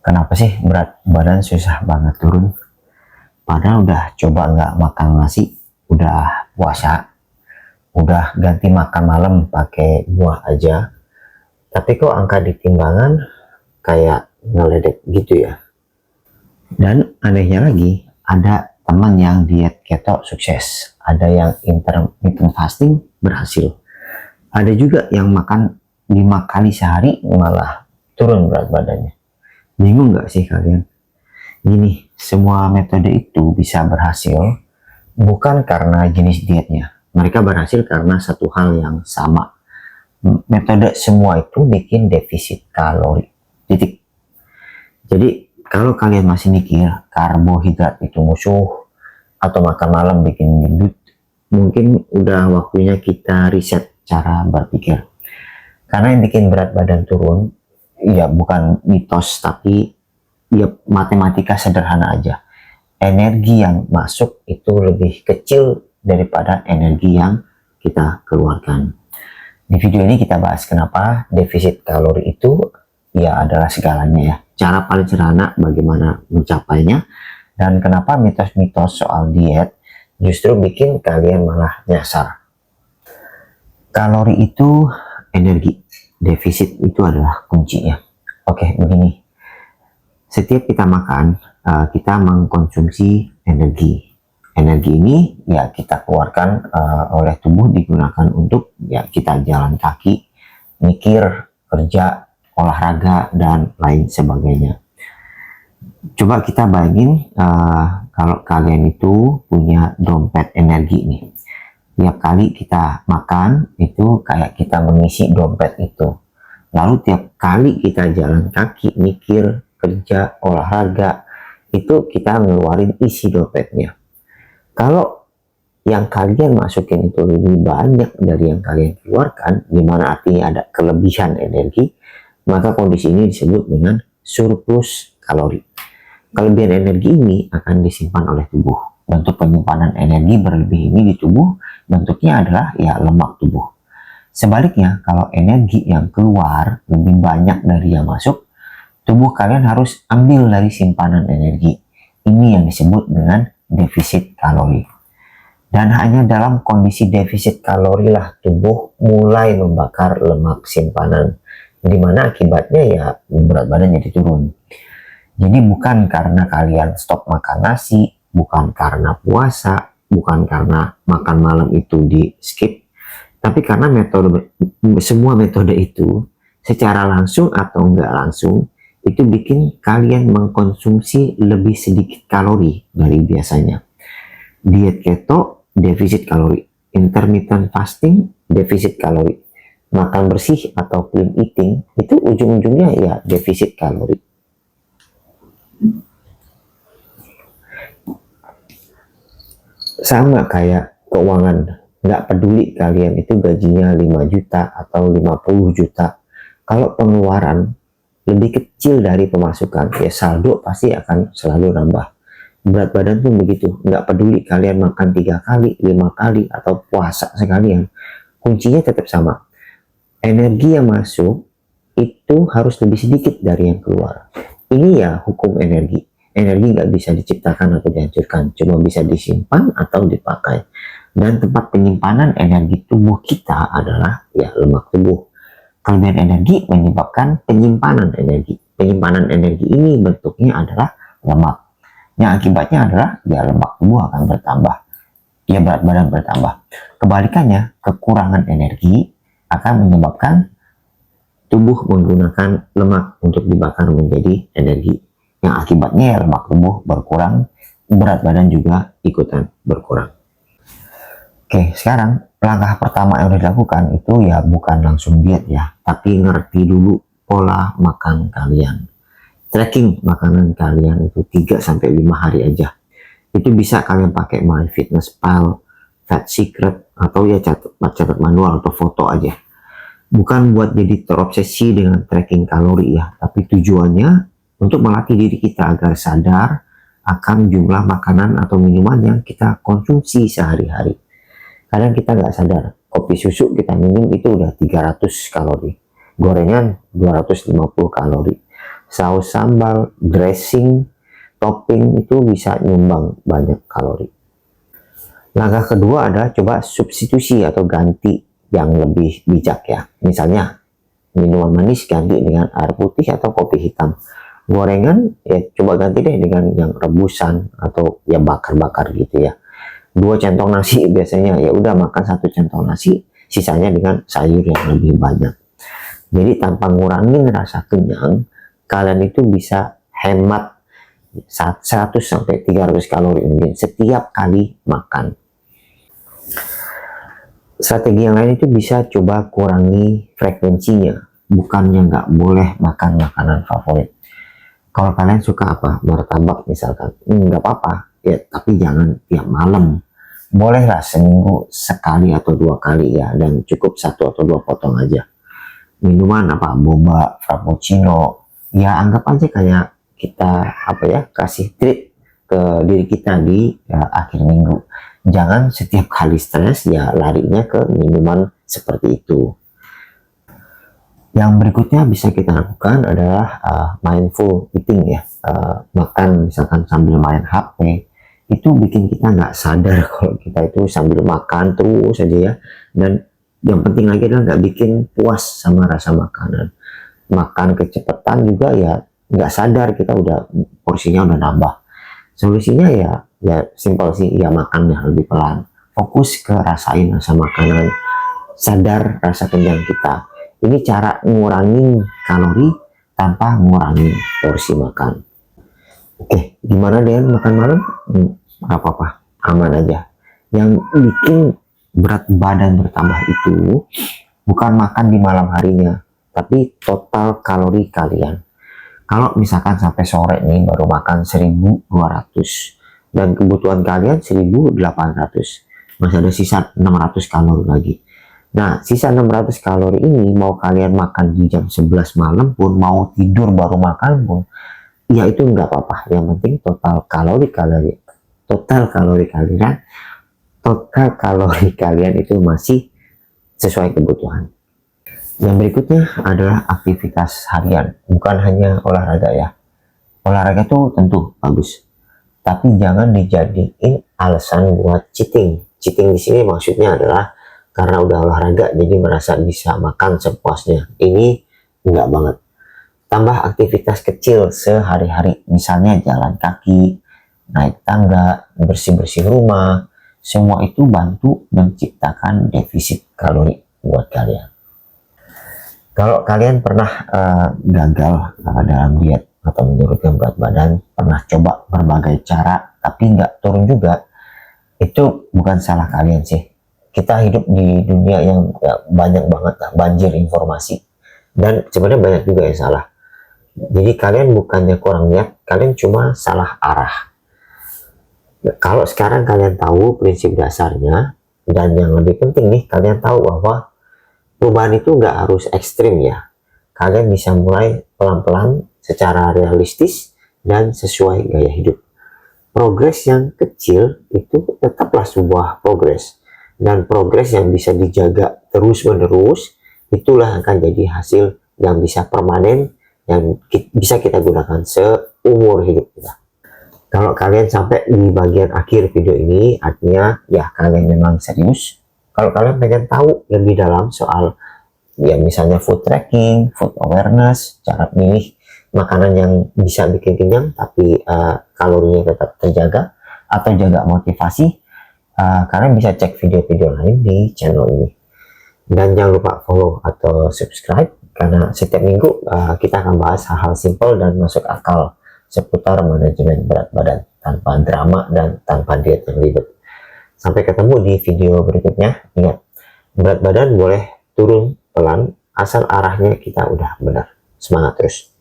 Kenapa sih berat badan susah banget turun? Padahal udah coba nggak makan nasi, udah puasa, udah ganti makan malam pakai buah aja. Tapi kok angka di timbangan kayak ngeledek gitu ya. Dan anehnya lagi, ada teman yang diet keto sukses. Ada yang intermittent fasting berhasil. Ada juga yang makan 5 kali sehari malah turun berat badannya. Bingung nggak sih kalian? Gini, semua metode itu bisa berhasil bukan karena jenis dietnya. Mereka berhasil karena satu hal yang sama. Metode semua itu bikin defisit kalori. Titik. Jadi, kalau kalian masih mikir karbohidrat itu musuh atau makan malam bikin gendut, mungkin udah waktunya kita riset cara berpikir. Karena yang bikin berat badan turun, ya bukan mitos, tapi ya matematika sederhana aja. Energi yang masuk itu lebih kecil daripada energi yang kita keluarkan. Di video ini kita bahas kenapa defisit kalori itu ya adalah segalanya ya. Cara paling sederhana bagaimana mencapainya, dan kenapa mitos-mitos soal diet justru bikin kalian malah nyasar. Kalori itu energi, defisit itu adalah kuncinya. Oke, begini. Setiap kita makan, kita mengkonsumsi energi. Energi ini ya kita keluarkan oleh tubuh, digunakan untuk ya kita jalan kaki, mikir, kerja, olahraga, dan lain sebagainya. Coba kita bayangin kalau kalian itu punya dompet energi nih. Tiap kali kita makan itu kayak kita mengisi dompet itu. Lalu tiap kali kita jalan kaki, mikir, kerja, olahraga, itu kita ngeluarin isi dompetnya. Kalau yang kalian masukin itu lebih banyak dari yang kalian keluarkan, dimana artinya ada kelebihan energi, maka kondisi ini disebut dengan surplus kalori. Kelebihan energi ini akan disimpan oleh tubuh. Bentuk penyimpanan energi berlebih ini di tubuh bentuknya adalah ya lemak tubuh. Sebaliknya, kalau energi yang keluar lebih banyak dari yang masuk, tubuh kalian harus ambil dari simpanan energi. Ini yang disebut dengan defisit kalori. Dan hanya dalam kondisi defisit kalori lah tubuh mulai membakar lemak simpanan, di mana akibatnya ya berat badan jadi turun. Jadi bukan karena kalian stop makan nasi, bukan karena puasa, bukan karena makan malam itu di skip, tapi karena semua metode itu secara langsung atau enggak langsung itu bikin kalian mengkonsumsi lebih sedikit kalori dari biasanya. Diet keto, defisit kalori. Intermittent fasting, defisit kalori. Makan bersih atau clean eating, itu ujung-ujungnya ya defisit kalori. Sama kayak keuangan. Nggak peduli kalian itu gajinya 5 juta atau 50 juta. Kalau pengeluaran lebih kecil dari pemasukan, ya saldo pasti akan selalu nambah. Berat badan pun begitu, nggak peduli kalian makan 3 kali, 5 kali, atau puasa sekalian, kuncinya tetap sama. Energi yang masuk itu harus lebih sedikit dari yang keluar. Ini ya hukum energi. Energi nggak bisa diciptakan atau dihancurkan, cuma bisa disimpan atau dipakai. Dan tempat penyimpanan energi tubuh kita adalah ya lemak tubuh. Kelebihan energi menyebabkan penyimpanan energi. Penyimpanan energi ini bentuknya adalah lemak. Yang akibatnya adalah ya lemak tubuh akan bertambah. Ya berat badan bertambah. Kebalikannya, kekurangan energi akan menyebabkan tubuh menggunakan lemak untuk dibakar menjadi energi. Yang akibatnya ya lemak tubuh berkurang, berat badan juga ikutan berkurang. Oke, sekarang langkah pertama yang harus dilakukan itu ya bukan langsung diet ya, tapi ngerti dulu pola makan kalian. Tracking makanan kalian itu 3-5 hari aja. Itu bisa kalian pakai MyFitnessPal, Fat Secret, atau ya catat manual atau foto aja. Bukan buat jadi terobsesi dengan tracking kalori ya, tapi tujuannya untuk melatih diri kita agar sadar akan jumlah makanan atau minuman yang kita konsumsi sehari-hari. Kadang kita nggak sadar, kopi susu kita minum itu udah 300 kalori, gorengan 250 kalori. saus sambal, dressing, topping itu bisa nyumbang banyak kalori. Langkah kedua adalah coba substitusi atau ganti yang lebih bijak ya. Misalnya minuman manis ganti dengan air putih atau kopi hitam. Gorengan ya coba ganti deh dengan yang rebusan atau ya bakar-bakar gitu ya. 2 centong nasi biasanya, ya udah makan 1 centong nasi, sisanya dengan sayur yang lebih banyak. Jadi tanpa ngurangin rasa kenyang, kalian itu bisa hemat 100 sampai 300 kalori mungkin setiap kali makan. Strategi yang lain itu bisa coba kurangi frekuensinya, bukannya nggak boleh makan makanan favorit. Kalau kalian suka apa, martabak misalkan, nggak apa-apa ya, tapi jangan tiap malam. Bolehlah seminggu sekali atau 2 kali ya, dan cukup 1 atau 2 potong aja. Minuman apa, boba, frappuccino, ya anggap aja kayak kita apa ya, kasih treat ke diri kita di akhir minggu. Jangan setiap kali stres ya larinya ke minuman seperti itu. Yang berikutnya bisa kita lakukan adalah mindful eating ya. Makan misalkan sambil main HP, itu bikin kita nggak sadar kalau kita itu sambil makan terus aja ya. Dan yang penting lagi adalah nggak bikin puas sama rasa makanan. Makan kecepatan juga ya nggak sadar kita udah porsinya udah nambah. Solusinya ya simpel sih, ya makannya lebih pelan, fokus ke rasain rasa makanan, sadar rasa kenyang kita. Ini cara ngurangin kalori tanpa ngurangin porsi makan. Oke, gimana dengan makan malam? Gak apa-apa, aman aja. Yang bikin berat badan bertambah itu bukan makan di malam harinya, tapi total kalori kalian. Kalau misalkan sampai sore nih baru makan 1200 dan kebutuhan kalian 1800, masih ada sisa 600 kalori lagi. Nah, sisa 600 kalori ini mau kalian makan di jam 11 malam pun, mau tidur baru makan pun, ya itu nggak apa-apa. Yang penting total kalori kalian itu masih sesuai kebutuhan. Yang berikutnya adalah aktivitas harian, bukan hanya olahraga ya. Olahraga tuh tentu bagus, tapi jangan dijadiin alasan buat cheating. Cheating di sini maksudnya adalah karena udah olahraga jadi merasa bisa makan sepuasnya. Ini enggak banget. Tambah aktivitas kecil sehari-hari, misalnya jalan kaki, naik tangga, bersih-bersih rumah. Semua itu bantu menciptakan defisit kalori buat kalian. Kalau kalian pernah gagal dalam diet atau menurunkan berat badan, pernah coba berbagai cara tapi nggak turun juga, itu bukan salah kalian sih. Kita hidup di dunia yang banyak banget banjir informasi, dan sebenarnya banyak juga yang salah. Jadi kalian bukannya kurang niat, kalian cuma salah arah. Kalau sekarang kalian tahu prinsip dasarnya, dan yang lebih penting nih, kalian tahu bahwa perubahan itu nggak harus ekstrim ya. Kalian bisa mulai pelan-pelan secara realistis dan sesuai gaya hidup. Progres yang kecil itu tetaplah sebuah progres. Dan progres yang bisa dijaga terus-menerus, itulah yang akan jadi hasil yang bisa permanen, yang bisa kita gunakan seumur hidup kita. Kalau kalian sampai di bagian akhir video ini, artinya ya kalian memang serius. Kalau kalian pengen tahu lebih dalam soal ya misalnya food tracking, food awareness, cara milih makanan yang bisa bikin kenyang tapi kalorinya tetap terjaga, atau jaga motivasi, kalian bisa cek video-video lain di channel ini. Dan jangan lupa follow atau subscribe, karena setiap minggu kita akan bahas hal-hal simpel dan masuk akal seputar manajemen berat badan tanpa drama dan tanpa diet yang ribet. Sampai ketemu di video berikutnya. Ingat, berat badan boleh turun pelan asal arahnya kita udah benar. Semangat terus.